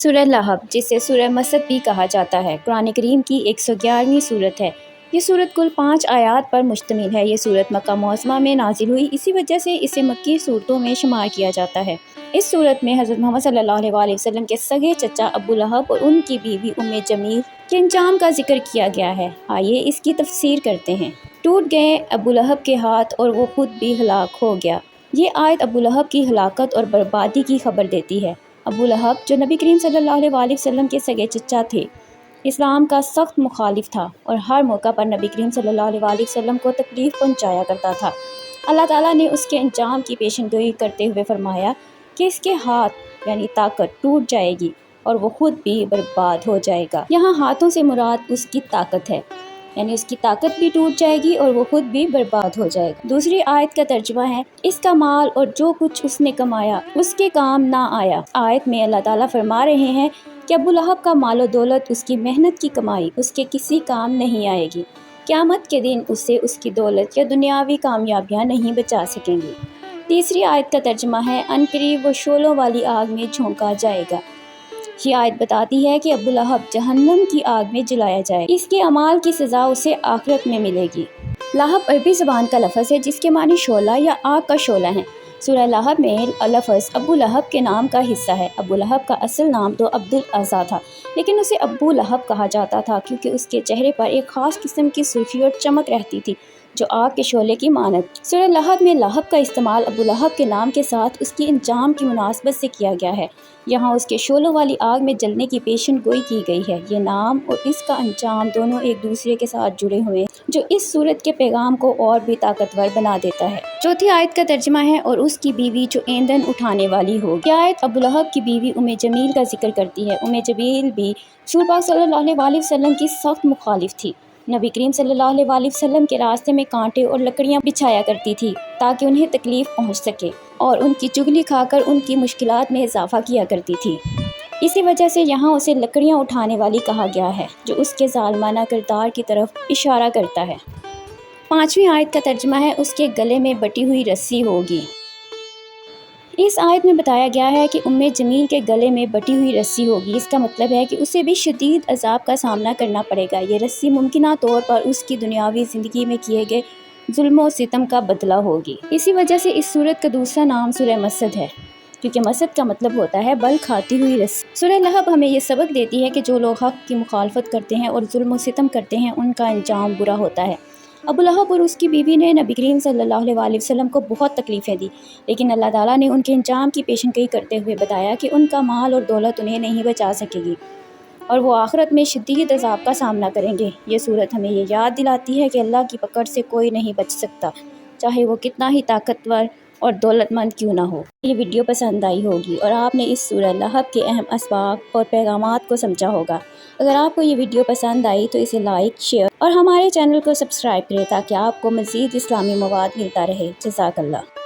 سورہ لہب، جسے سورہ مسد بھی کہا جاتا ہے، قرآن کریم کی 111ویں صورت ہے۔ یہ صورت کل 5 آیات پر مشتمل ہے۔ یہ صورت مکہ معظمہ میں نازل ہوئی، اسی وجہ سے اسے مکی صورتوں میں شمار کیا جاتا ہے۔ اس صورت میں حضرت محمد صلی اللہ علیہ وسلم کے سگے چچا ابو لہب اور ان کی بیوی ام جمیل کے انجام کا ذکر کیا گیا ہے۔ آئیے اس کی تفسیر کرتے ہیں۔ ٹوٹ گئے ابو لہب کے ہاتھ اور وہ خود بھی ہلاک ہو گیا۔ یہ آیت ابو لہب کی ہلاکت اور بربادی کی خبر دیتی ہے۔ ابو لہب، جو نبی کریم صلی اللہ علیہ وسلم کے سگے چچا تھے، اسلام کا سخت مخالف تھا اور ہر موقع پر نبی کریم صلی اللہ علیہ وسلم کو تکلیف پہنچایا کرتا تھا۔ اللہ تعالیٰ نے اس کے انجام کی پیشن گوئی کرتے ہوئے فرمایا کہ اس کے ہاتھ یعنی طاقت ٹوٹ جائے گی اور وہ خود بھی برباد ہو جائے گا۔ یہاں ہاتھوں سے مراد اس کی طاقت ہے، یعنی اس کی طاقت بھی ٹوٹ جائے گی اور وہ خود بھی برباد ہو جائے گا۔ دوسری آیت کا ترجمہ ہے، اس کا مال اور جو کچھ اس نے کمایا اس کے کام نہ آیا۔ آیت میں اللہ تعالیٰ فرما رہے ہیں کہ ابو لہب کا مال و دولت، اس کی محنت کی کمائی اس کے کسی کام نہیں آئے گی۔ قیامت کے دن اسے اس کی دولت یا دنیاوی کامیابیاں نہیں بچا سکیں گی۔ تیسری آیت کا ترجمہ ہے، عنقریب وہ شعلوں والی آگ میں جھونکا جائے گا۔ یہ آیت بتاتی ہے کہ ابو لہب جہنم کی آگ میں جلایا جائے گا۔ اس کے اعمال کی سزا اسے آخرت میں ملے گی۔ لہب عربی زبان کا لفظ ہے جس کے معنی شعلہ یا آگ کا شعلہ ہے۔ سورہ لہب میں لفظ ابو لہب کے نام کا حصہ ہے۔ ابو لہب کا اصل نام تو عبد الاعلیٰ تھا، لیکن اسے ابو لہب کہا جاتا تھا کیونکہ اس کے چہرے پر ایک خاص قسم کی سرخی اور چمک رہتی تھی جو آگ کے شعلے کی مانند۔ سورہ لہب میں لہب کا استعمال ابو لہب کے نام کے ساتھ اس کی انجام کی مناسبت سے کیا گیا ہے۔ یہاں اس کے شعلوں والی آگ میں جلنے کی پیشن گوئی کی گئی ہے۔ یہ نام اور اس کا انجام دونوں ایک دوسرے کے ساتھ جڑے ہوئے ہیں، جو اس صورت کے پیغام کو اور بھی طاقتور بنا دیتا ہے۔ چوتھی آیت کا ترجمہ ہے، اور اس کی بیوی جو ایندھن اٹھانے والی ہوگی۔ یہ آیت ابو لہب کی بیوی ام جمیل کا ذکر کرتی ہے۔ ام جمیل بھی رسول پاک صلی اللہ علیہ وسلم کی سخت مخالف تھی۔ نبی کریم صلی اللہ علیہ وسلم کے راستے میں کانٹے اور لکڑیاں بچھایا کرتی تھی تاکہ انہیں تکلیف پہنچ سکے، اور ان کی چغلی کھا کر ان کی مشکلات میں اضافہ کیا کرتی تھی۔ اسی وجہ سے یہاں اسے لکڑیاں اٹھانے والی کہا گیا ہے، جو اس کے ظالمانہ کردار کی طرف اشارہ کرتا ہے۔ پانچویں آیت کا ترجمہ ہے، اس کے گلے میں بٹی ہوئی رسی ہوگی۔ اس آیت میں بتایا گیا ہے کہ ام جمیل کے گلے میں بٹی ہوئی رسی ہوگی۔ اس کا مطلب ہے کہ اسے بھی شدید عذاب کا سامنا کرنا پڑے گا۔ یہ رسی ممکنہ طور پر اس کی دنیاوی زندگی میں کیے گئے ظلم و ستم کا بدلہ ہوگی۔ اسی وجہ سے اس سورت کا دوسرا نام سورہ مسد ہے، کیونکہ مسد کا مطلب ہوتا ہے بل کھاتی ہوئی رسی۔ سورہ لہب ہمیں یہ سبق دیتی ہے کہ جو لوگ حق کی مخالفت کرتے ہیں اور ظلم و ستم کرتے ہیں، ان کا انجام برا ہوتا ہے۔ ابو لہب اور اس کی بیوی نے نبی کریم صلی اللہ علیہ وسلم کو بہت تکلیفیں دی، لیکن اللہ تعالیٰ نے ان کے انجام کی پیشن گوئی کرتے ہوئے بتایا کہ ان کا مال اور دولت انہیں نہیں بچا سکے گی اور وہ آخرت میں شدید عذاب کا سامنا کریں گے۔ یہ صورت ہمیں یہ یاد دلاتی ہے کہ اللہ کی پکڑ سے کوئی نہیں بچ سکتا، چاہے وہ کتنا ہی طاقتور اور دولت مند کیوں نہ ہو۔ یہ ویڈیو پسند آئی ہوگی اور آپ نے اس سورہ لہب کے اہم اسباق اور پیغامات کو سمجھا ہوگا۔ اگر آپ کو یہ ویڈیو پسند آئی تو اسے لائک، شیئر اور ہمارے چینل کو سبسکرائب کریں تاکہ آپ کو مزید اسلامی مواد ملتا رہے۔ جزاک اللہ۔